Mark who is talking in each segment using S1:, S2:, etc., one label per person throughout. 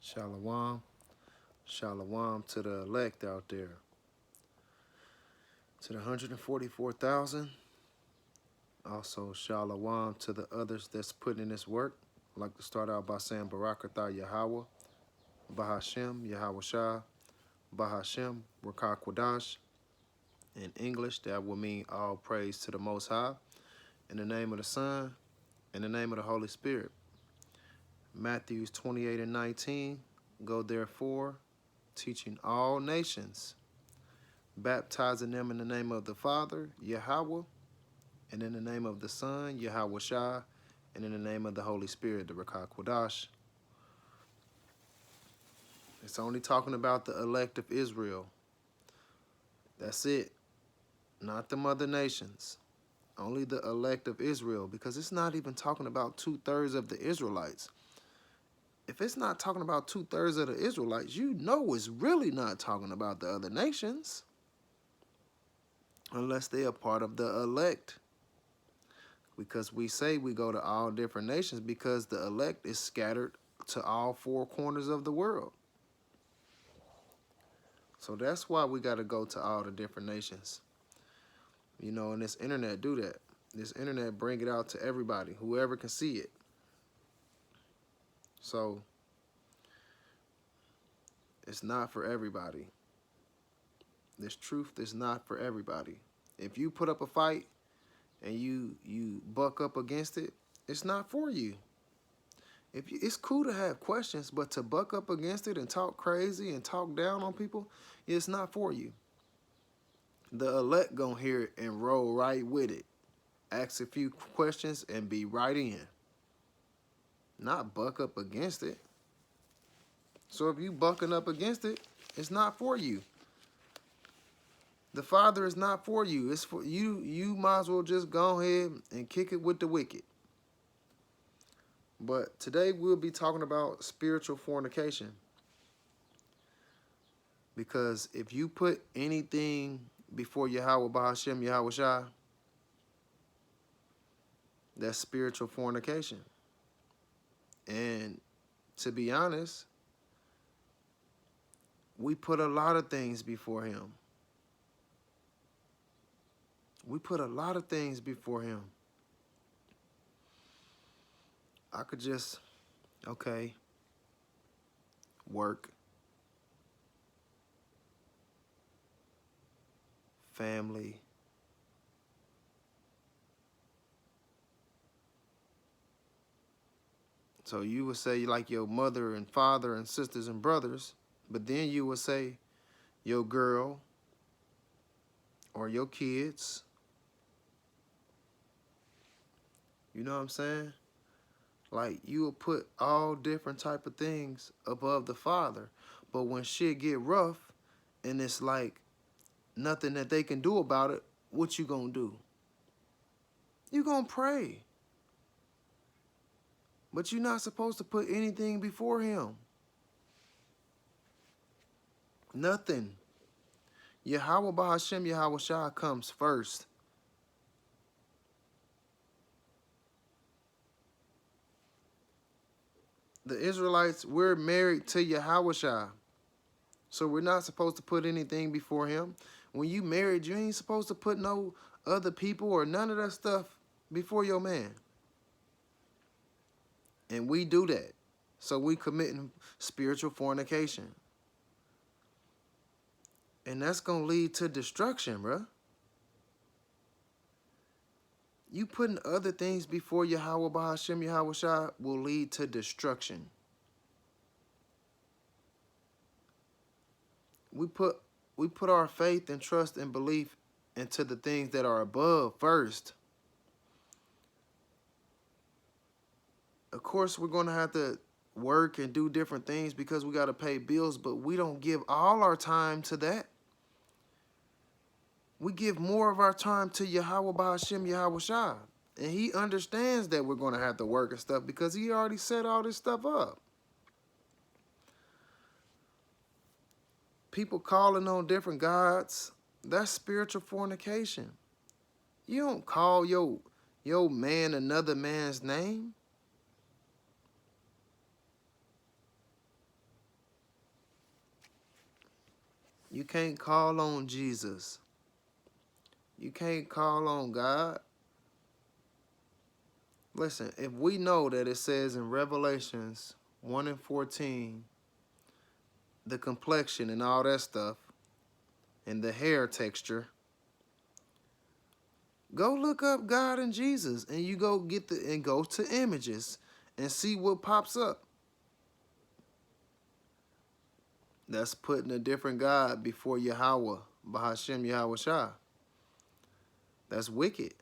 S1: Shalom. Shalom to the elect out there. To the 144,000. Also, shalom to the others that's putting in this work. I'd like to start out by saying Barakatah Yahawah, bahasham, Yahawashi, bahasham, Rakah Kwadash. In English, that will mean all praise to the Most High. In the name of the Son, in the name of the Holy Spirit. Matthews 28 and 19. Go therefore, teaching all nations, baptizing them in the name of the Father, Yahawah, and in the name of the Son, Yahawashi, and in the name of the Holy Spirit, the Rakah Kwadash. It's only talking about the elect of Israel. That's it. Not the other nations. Only the elect of Israel, because it's not even talking about 2/3 of the Israelites. If it's not talking about 2/3 of the Israelites, you know it's really not talking about the other nations. Unless they are part of the elect. Because we say we go to all different nations because the elect is scattered to all four corners of the world. So that's why we got to go to all the different nations. You know, and this internet do that. This internet bring it out to everybody, whoever can see it. So it's not for everybody. This truth is not for everybody. If you put up a fight and you buck up against it, it's not for you. It's cool to have questions, but to buck up against it and talk crazy and talk down on people, it's not for you. The elect gonna hear it and roll right with it. Ask a few questions and be right in. Not buck up against it. So if you bucking up against it, it's not for you. The Father is not for you. It's for you. You might as well just go ahead and kick it with the wicked. But today we'll be talking about spiritual fornication. Because if you put anything before Yahawah, bahasham, Yahawashi, that's spiritual fornication. And to be honest, we put a lot of things before him. We put a lot of things before him. I could just, okay, work, family, so you would say like your mother and father and sisters and brothers, but then you would say your girl or your kids. You know what I'm saying? Like you will put all different type of things above the Father. But when shit get rough and it's like nothing that they can do about it, what you gonna do? You gonna pray. But you're not supposed to put anything before him. Nothing. Yahawah, bahasham, Yahawashi comes first. The Israelites, we're married to Yahawashi. So we're not supposed to put anything before him. When you married, you ain't supposed to put no other people or none of that stuff before your man. And we do that. So we committing spiritual fornication. And that's going to lead to destruction, bruh. You putting other things before Yahawah, bahasham, Yahawashi will lead to destruction. We put our faith and trust and belief into the things that are above first. Of course, we're going to have to work and do different things because we got to pay bills, but we don't give all our time to that. We give more of our time to Yahawah, bahasham, Yahawashi. And he understands that we're going to have to work and stuff because he already set all this stuff up. People calling on different gods, that's spiritual fornication. You don't call your man another man's name. You can't call on Jesus. You can't call on God. Listen, if we know that it says in Revelations 1 and 14, the complexion and all that stuff, and the hair texture, go look up God and Jesus, and you go go to images and see what pops up. That's putting a different God before Yahawah, bahasham, Yahawashi. That's wicked.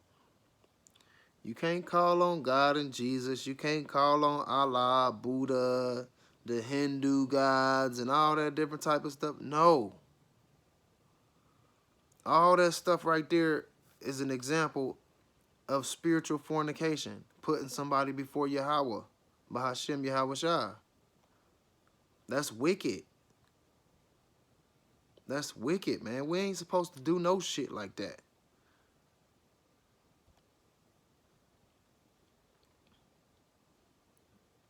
S1: You can't call on God and Jesus. You can't call on Allah, Buddha, the Hindu gods, and all that different type of stuff. No. All that stuff right there is an example of spiritual fornication, putting somebody before Yahawah, bahasham, Yahawashi. That's wicked. That's wicked, man. We ain't supposed to do no shit like that.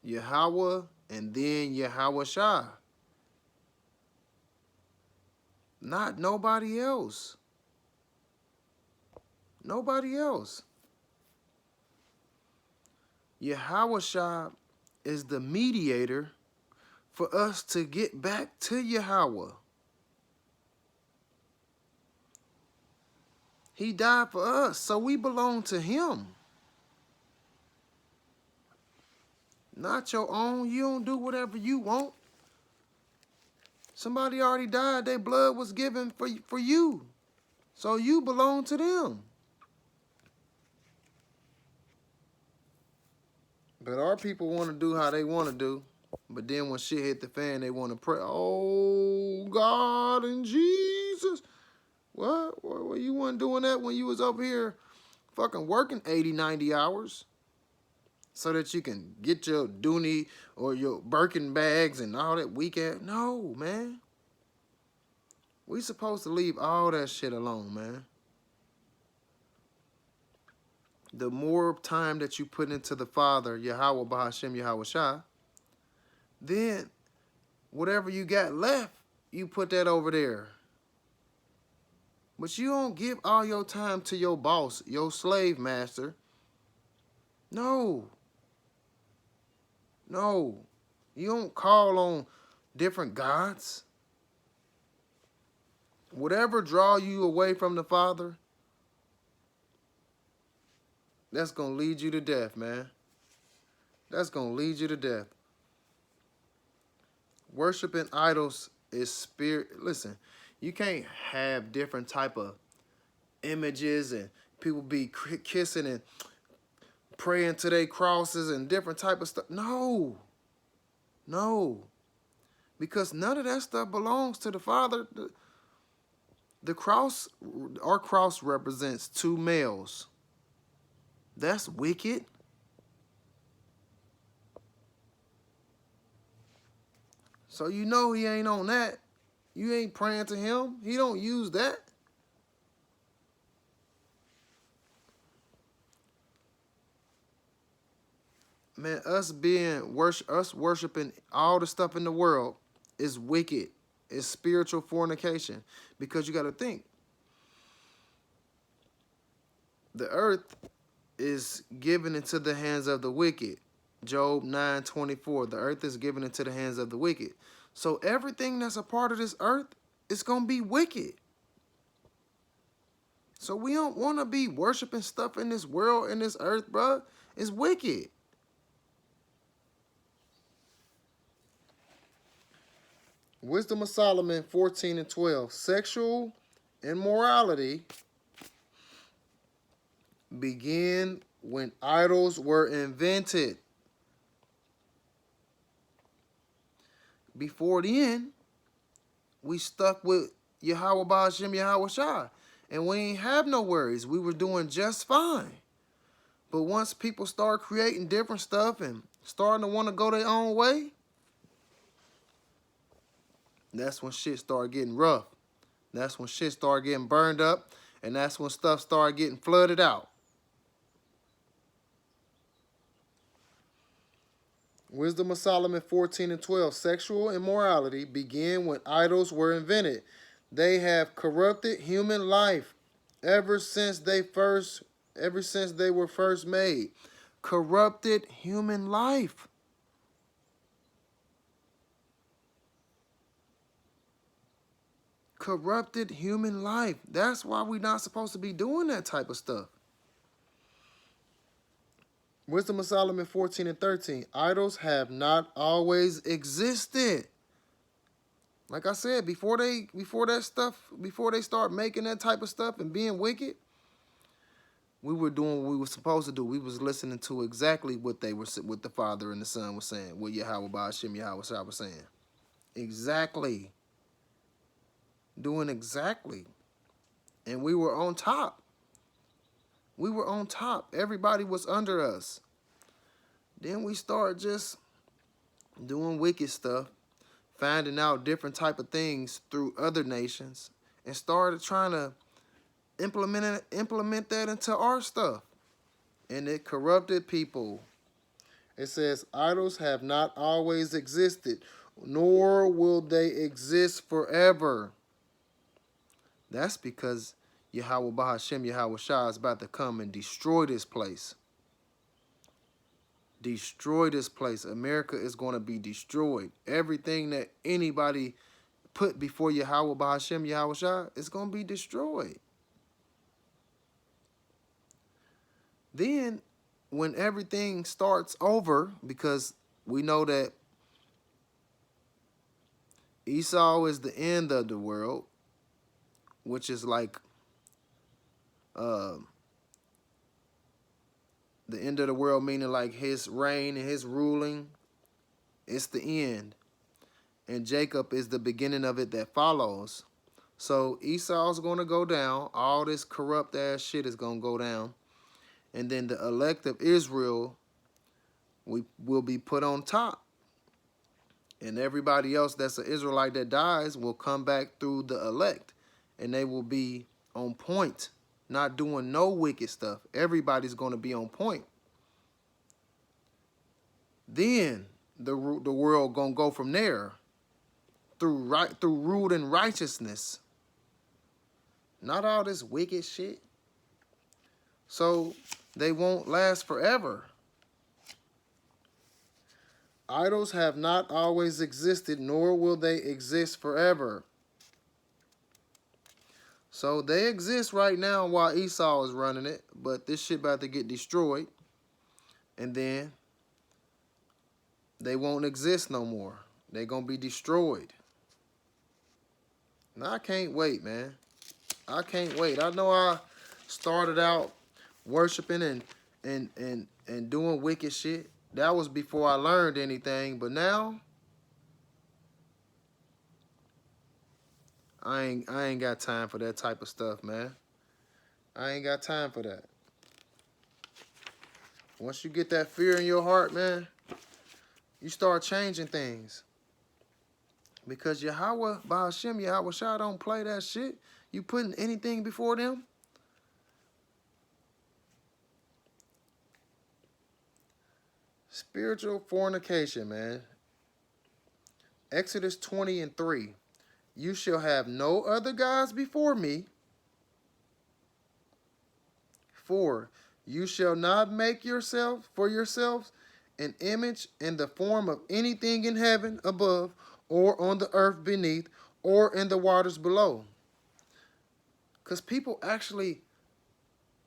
S1: Yahawah and then Yahawashi. Not nobody else. Nobody else. Yahawashi is the mediator for us to get back to Yahawah. He died for us, so we belong to him. Not your own. You don't do whatever you want. Somebody already died. Their blood was given for you. So you belong to them. But our people want to do how they want to do. But then when shit hit the fan, they want to pray. Oh, God and Jesus. What? Well, you weren't doing that when you was up here fucking working 80, 90 hours so that you can get your Dooney or your Birkin bags and all that weak ass. No, man. We supposed to leave all that shit alone, man. The more time that you put into the Father, Yahawah, bahasham, Yahawashi, then whatever you got left, you put that over there. But you don't give all your time to your boss, your slave master. No. No. You don't call on different gods. Whatever draw you away from the Father, that's going to lead you to death, man. That's going to lead you to death. Worshiping idols is spirit. Listen, you can't have different type of images and people be kissing and praying to their crosses and different type of stuff. No. No. Because none of that stuff belongs to the Father. The cross, our cross represents two males. That's wicked. So you know he ain't on that. You ain't praying to him. He don't use that. Man, us worshiping all the stuff in the world is wicked. It's spiritual fornication. Because you got to think. The earth is given into the hands of the wicked. Job 9:24. The earth is given into the hands of the wicked. So everything that's a part of this earth is going to be wicked. So we don't want to be worshiping stuff in this world, in this earth, bruh. It's wicked. Wisdom of Solomon 14 and 12. Sexual immorality began when idols were invented. Before then, we stuck with Yahawah, bahasham, Yahawashi. And we ain't have no worries. We were doing just fine. But once people start creating different stuff and starting to want to go their own way, that's when shit started getting rough. That's when shit started getting burned up. And that's when stuff started getting flooded out. Wisdom of Solomon 14 and 12. Sexual immorality began when idols were invented. They have corrupted human life ever since they were first made. Corrupted human life. Corrupted human life. That's why we're not supposed to be doing that type of stuff. Wisdom of Solomon 14 and 13. Idols have not always existed. Like I said, before they start making that type of stuff and being wicked, we were doing what we were supposed to do. We was listening to exactly what what the Father and the Son was saying, what Yahawah, bahasham, Yahawashi was saying. Exactly. Doing exactly. And we were on top. We were on top. Everybody was under us. Then we started just doing wicked stuff, finding out different type of things through other nations, and started trying to implement that into our stuff. And it corrupted people. It says, idols have not always existed, nor will they exist forever. That's because Yahawah, bahasham, Yahawashi is about to come and destroy this place. Destroy this place. America is going to be destroyed. Everything that anybody put before Yahawah, bahasham, Yahawashi is going to be destroyed. Then, when everything starts over, because we know that Esau is the end of the world, which is like the end of the world, meaning like his reign and his ruling, it's the end. And Jacob is the beginning of it that follows. So Esau's going to go down. All this corrupt ass shit is going to go down. And then the elect of Israel will be put on top. And everybody else that's an Israelite that dies will come back through the elect. And they will be on point, not doing no wicked stuff. Everybody's going to be on point. Then the world going to go from there through rule and righteousness. Not all this wicked shit. So they won't last forever. Idols have not always existed, nor will they exist forever. So they exist right now while Esau is running it, but this shit about to get destroyed. And then they won't exist no more. They're going to be destroyed. Now I can't wait, man. I can't wait. I know I started out worshiping and doing wicked shit. That was before I learned anything, but now I ain't got time for that type of stuff, man. I ain't got time for that. Once you get that fear in your heart, man, you start changing things. Because Yahawah, bahasham, Yahawashi don't play that shit. You putting anything before them? Spiritual fornication, man. Exodus 20 and 3. You shall have no other gods before me. 4. You shall not make for yourselves an image in the form of anything in heaven above, or on the earth beneath, or in the waters below. Because people actually,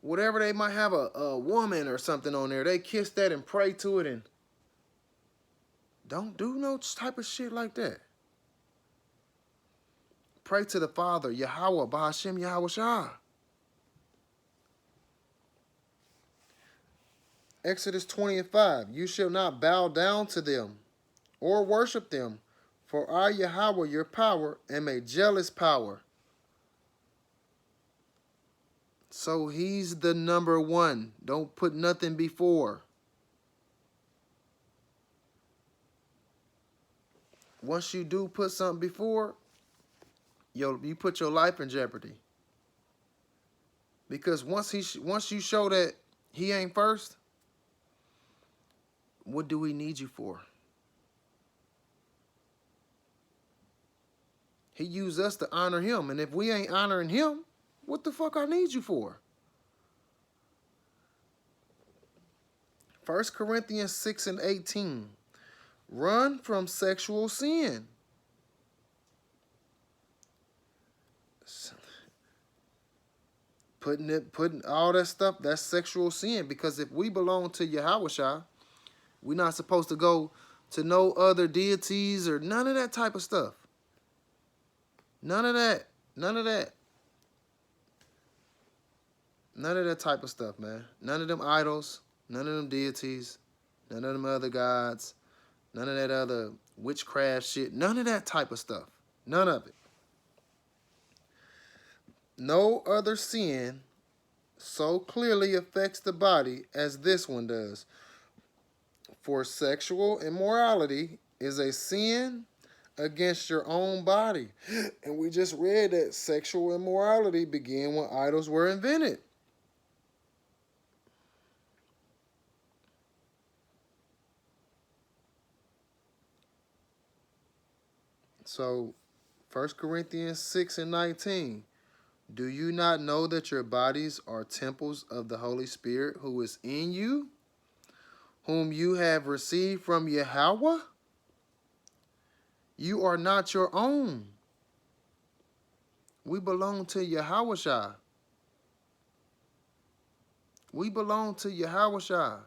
S1: whatever they might have a woman or something on there, they kiss that and pray to it, and don't do no type of shit like that. Pray to the Father, Yahawah, bahasham, Yahawashi. Exodus 20 and 5. You shall not bow down to them or worship them, for I, Yahawah, your power, am a jealous power. So he's the number one. Don't put nothing before. Once you do put something before, you put your life in jeopardy. Because once you show that he ain't first, what do we need you for? He used us to honor him. And if we ain't honoring him, what the fuck I need you for? 1 Corinthians 6 and 18. Run from sexual sin. Putting all that stuff, that's sexual sin. Because if we belong to Yahawashi, we're not supposed to go to no other deities or none of that type of stuff. None of that. None of that. None of that type of stuff, man. None of them idols. None of them deities. None of them other gods. None of that other witchcraft shit. None of that type of stuff. None of it. No other sin so clearly affects the body as this one does. For sexual immorality is a sin against your own body. And we just read that sexual immorality began when idols were invented. So 1 Corinthians 6 and 19. Do you not know that your bodies are temples of the Holy Spirit who is in you, whom you have received from Yahawah? You are not your own. We belong to Yahawashi. We belong to Yahawashi.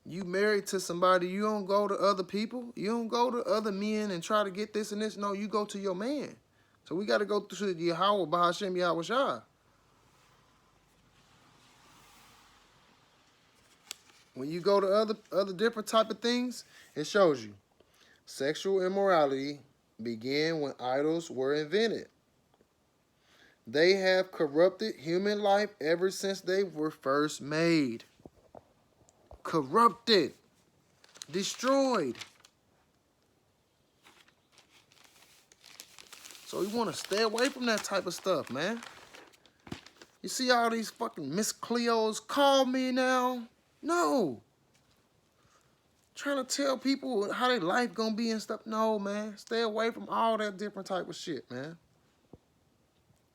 S1: You married to somebody, you don't go to other people. You don't go to other men and try to get this and this. No, you go to your man. So we got to go to Yahawah, bahasham, Yahawashi. When you go to other different type of things, it shows you. Sexual immorality began when idols were invented. They have corrupted human life ever since they were first made. Corrupted. Destroyed. So you want to stay away from that type of stuff, man. You see all these fucking Miss Cleos, call me now. No. Trying to tell people how their life gonna be and stuff. No, man. Stay away from all that different type of shit, man.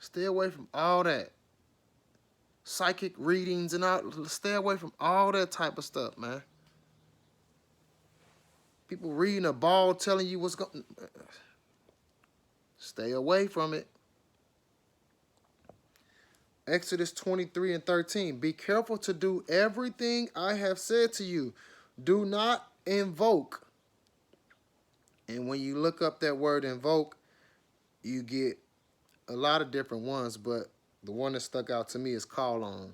S1: Stay away from all that. Psychic readings and all. Stay away from all that type of stuff, man. People reading a ball telling you what's going. Stay away from it. Exodus 23 and 13. Be careful to do everything I have said to you. Do not invoke. And when you look up that word invoke, you get a lot of different ones, but the one that stuck out to me is call on.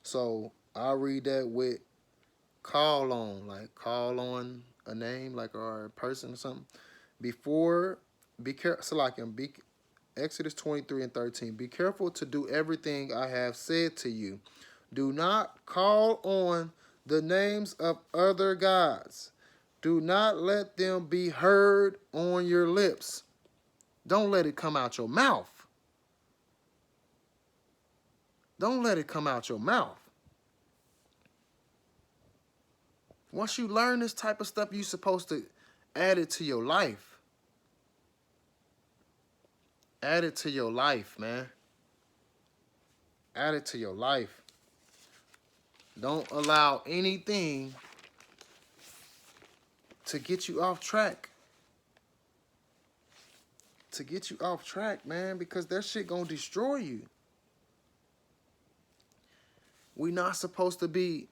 S1: So I'll read that with call on, like call on a name, like or a person or something. Be careful. So like Exodus 23 and 13. Be careful to do everything I have said to you. Do not call on the names of other gods. Do not let them be heard on your lips. Don't let it come out your mouth. Don't let it come out your mouth. Once you learn this type of stuff, you're supposed to add it to your life. Add it to your life, man. Add it to your life. Don't allow anything to get you off track. To get you off track, man, because that shit gonna destroy you. We not supposed to be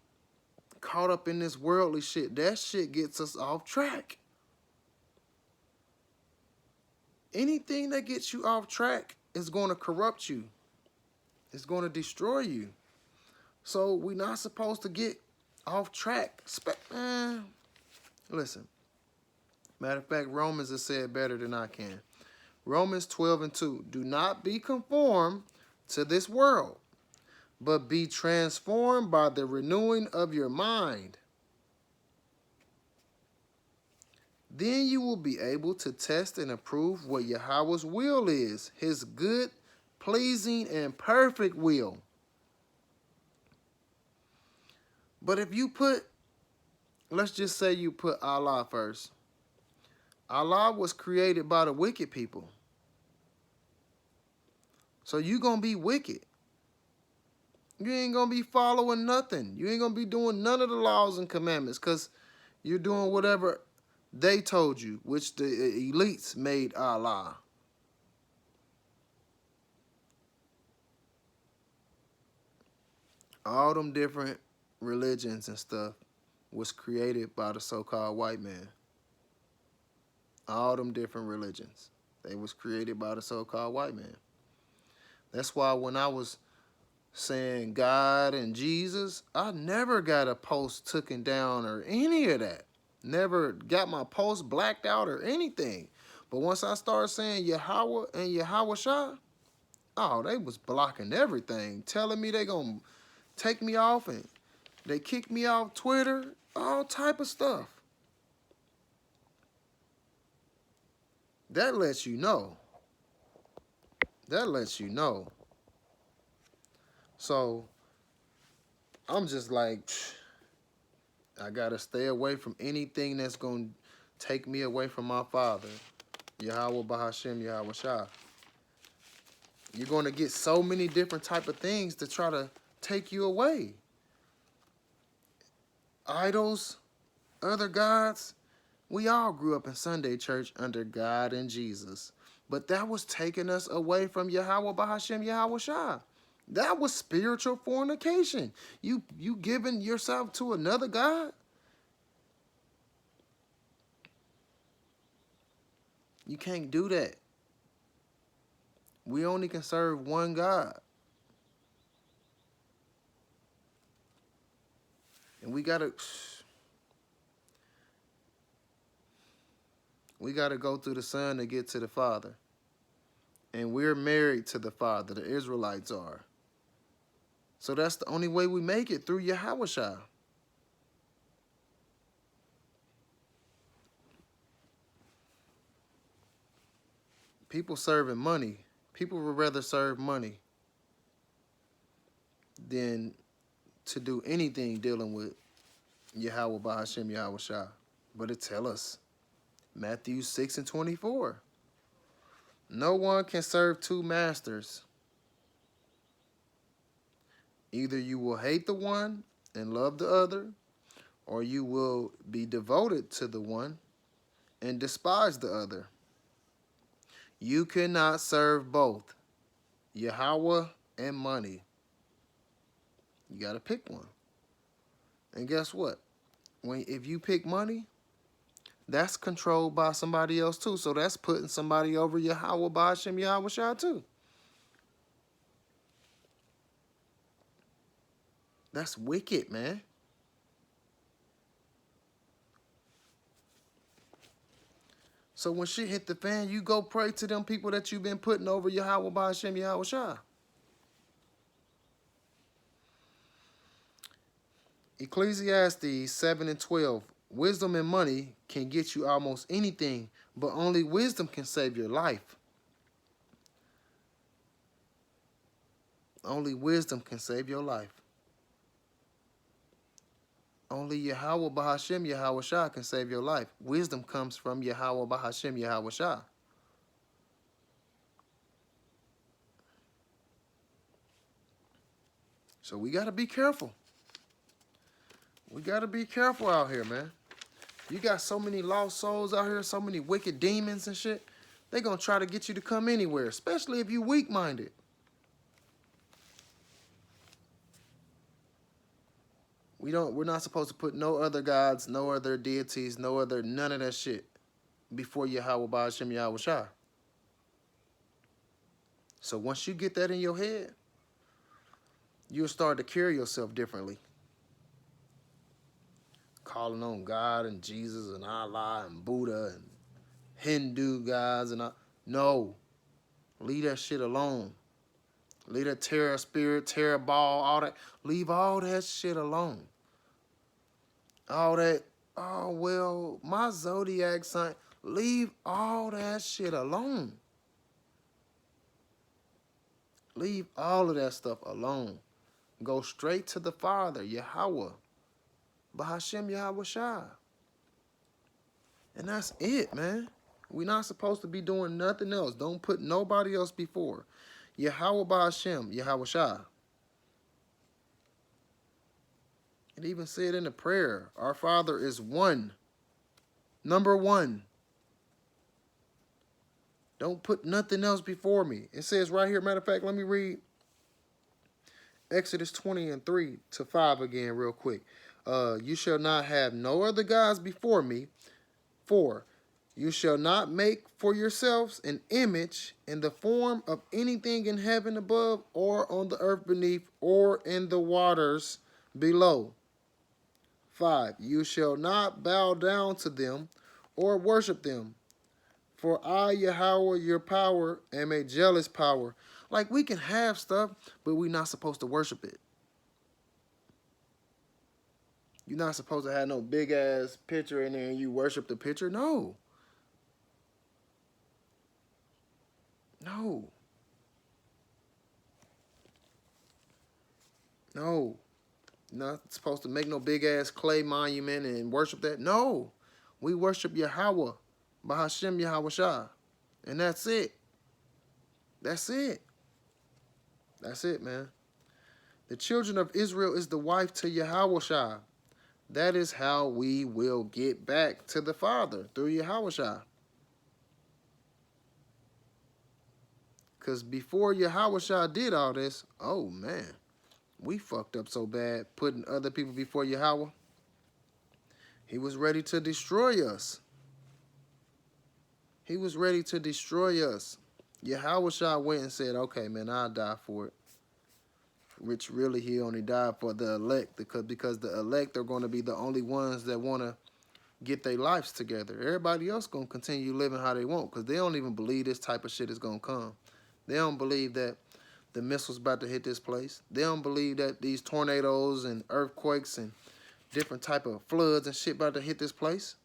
S1: caught up in this worldly shit. That shit gets us off track. Anything that gets you off track is going to corrupt you. It's going to destroy you. So we're not supposed to get off track. Listen. Matter of fact, Romans has said better than I can. Romans 12 and 2. Do not be conformed to this world, but be transformed by the renewing of your mind. Then you will be able to test and approve what Yahawah's will is, his good, pleasing, and perfect will. But if you put, let's just say you put Allah first. Allah was created by the wicked people. So you going to be wicked. You ain't going to be following nothing. You ain't going to be doing none of the laws and commandments because you're doing whatever they told you, which the elites made Allah. All them different religions and stuff was created by the so-called white man. All them different religions. They was created by the so-called white man. That's why when I was saying God and Jesus, I never got a post taken down or any of that. Never got my post blacked out or anything. But once I started saying Yahawah and Yahawashi, oh, they was blocking everything, telling me they gonna take me off, and they kicked me off Twitter, all type of stuff. That lets you know. That lets you know. So I'm just like, I gotta stay away from anything that's gonna take me away from my Father, Yahawah, bahasham, Yahawashi. You're gonna get so many different type of things to try to take you away. Idols, other gods. We all grew up in Sunday church under God and Jesus, but that was taking us away from Yahawah, bahasham, Yahawashi. That was spiritual fornication. You giving yourself to another God? You can't do that. We only can serve one God. And we gotta go through the Son to get to the Father. And we're married to the Father, the Israelites are. So that's the only way we make it, through Yahawashi. People serving money. People would rather serve money than to do anything dealing with Yahawah, bahasham, Yahawashi. But it tell us, Matthew 6:24. No one can serve two masters. Either you will hate the one and love the other, or you will be devoted to the one and despise the other. You cannot serve both, Yahawah and money. You got to pick one. And guess what? If you pick money, that's controlled by somebody else too. So that's putting somebody over Yahawah, bahasham, Yahawashi too. That's wicked, man. So when shit hit the fan, you go pray to them people that you've been putting over Yahawah, bahasham, Yahawashi. Ecclesiastes 7:12. Wisdom and money can get you almost anything, but only wisdom can save your life. Only wisdom can save your life. Only Yahawah, bahasham, Yahawashi can save your life. Wisdom comes from Yahawah, bahasham, Yahawashi. So we got to be careful. We got to be careful out here, man. You got so many lost souls out here, so many wicked demons and shit. They're going to try to get you to come anywhere, especially if you weak-minded. We're not supposed to put no other gods, no other deities, none of that shit before Yahawah, bahasham, Yahawashi. So once you get that in your head, you'll start to carry yourself differently. Calling on God and Jesus and Allah and Buddha and Hindu gods and all. No. Leave that shit alone. Leave that terror spirit, terror ball, all that. Leave all that shit alone. All that, oh, well, my zodiac sign. Leave all that shit alone. Leave all of that stuff alone. Go straight to the Father, Yahawah, bahasham, Yahawashi. And that's it, man. We're not supposed to be doing nothing else. Don't put nobody else before. Yahawah bahasham, Yahawashi. It even said in the prayer, our Father is one. Number one. Don't put nothing else before me. It says right here, matter of fact, let me read Exodus 20:3-5 again real quick. You shall not have no other gods before me. 4. You shall not make for yourselves an image in the form of anything in heaven above, or on the earth beneath, or in the waters below. 5. You shall not bow down to them or worship them. For I, Yahawah, your power, am a jealous power. Like, we can have stuff, but we're not supposed to worship it. You're not supposed to have no big ass picture in there and you worship the picture. No. No. No. You're not supposed to make no big ass clay monument and worship that. No. We worship Yahawah, bahasham Yahawashi. And that's it. That's it. That's it, man. The children of Israel is the wife to Yahawashi. That is how we will get back to the Father, through Yahawashi. Because before Yahawashi did all this, oh man, we fucked up so bad putting other people before Yahawah. He was ready to destroy us. He was ready to destroy us. Yahawashi went and said, okay, man, I'll die for it. Which really he only died for the elect, because the elect are going to be the only ones that want to get their lives together. Everybody else going to continue living how they want, because they don't even believe this type of shit is going to come. They don't believe that the missiles about to hit this place. They don't believe that these tornadoes and earthquakes and different type of floods and shit about to hit this place.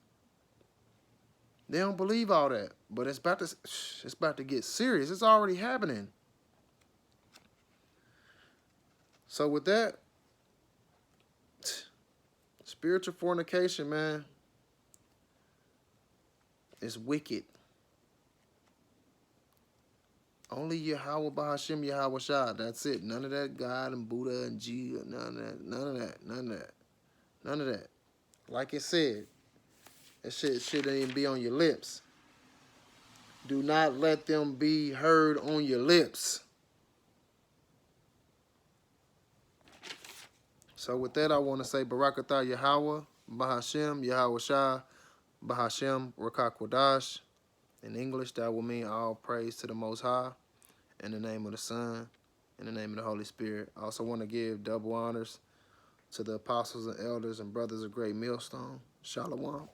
S1: They don't believe all that. But it's about to get serious. It's already happening. So with that, spiritual fornication, man, is wicked. Only Yahawah bahasham Yahawashi. That's it. None of that God and Buddha and G. None of that. None of that. None of that. None of that. Like it said, that shit shouldn't even be on your lips. Do not let them be heard on your lips. So with that, I want to say Barakatah Yahawah, bahasham Yahawashi, bahasham Rakakwadash. In English, that will mean all praise to the Most High. In the name of the Son, in the name of the Holy Spirit. I also want to give double honors to the apostles and elders and brothers of Great Millstone. Shalom.